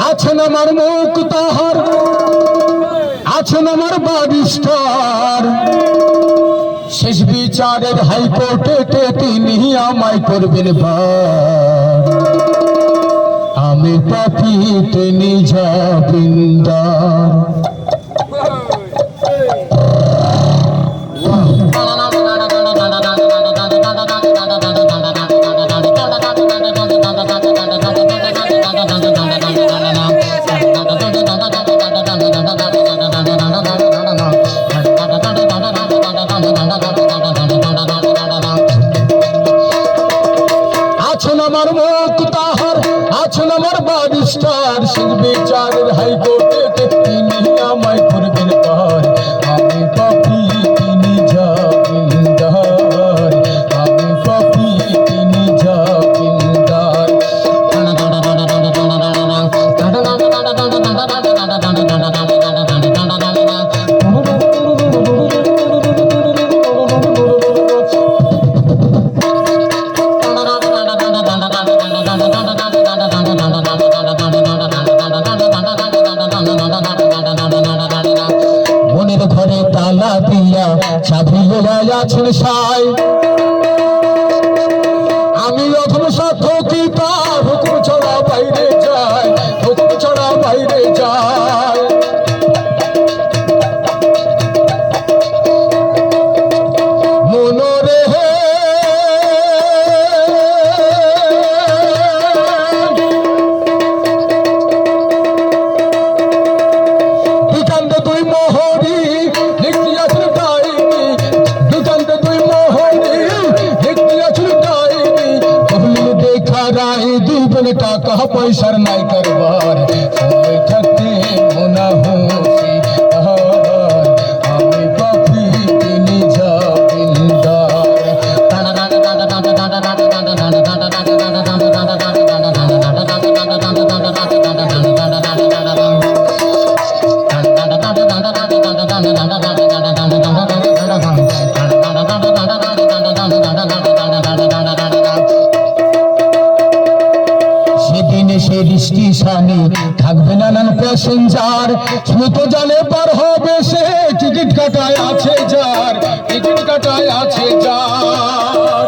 আছেন আমার মুখ তাহার, আছেন আমার বারিস্টার, শেষ বিচারের হাইকোর্টে তিনি আমায় করবেন ভার। আমি পাপী তিনি জামিনদার। আছেন আমার মুখ তাহার, আছেন আমার বারিস্টার, শেষ বিচারের হাইকোর্টে তিনি আমায় করবেন পার। আমি পাপী তিনি জামিনদার, আমি পাপী তিনি জামিনদার। মনের ঘরে তালা দিয়া চাবি লইয়া আছেন সাই, আমি অধম সাক্ষ্য কি তার হুকুম ছড়া বাইরে যায়, হুকুম ছড়া বাইরে যায়। মনরে টাকা পয়সার নাই কারবার, সময় থাকতে মোনা হোসি আমি পাপী তিনি জামিনদার। স্টেশনে থাকবে নানান প্যাসেঞ্জার, শুধু জানে পার হবে সে টিকিট কাটায় আছে যার, টিকিট কাটায় আছে যার।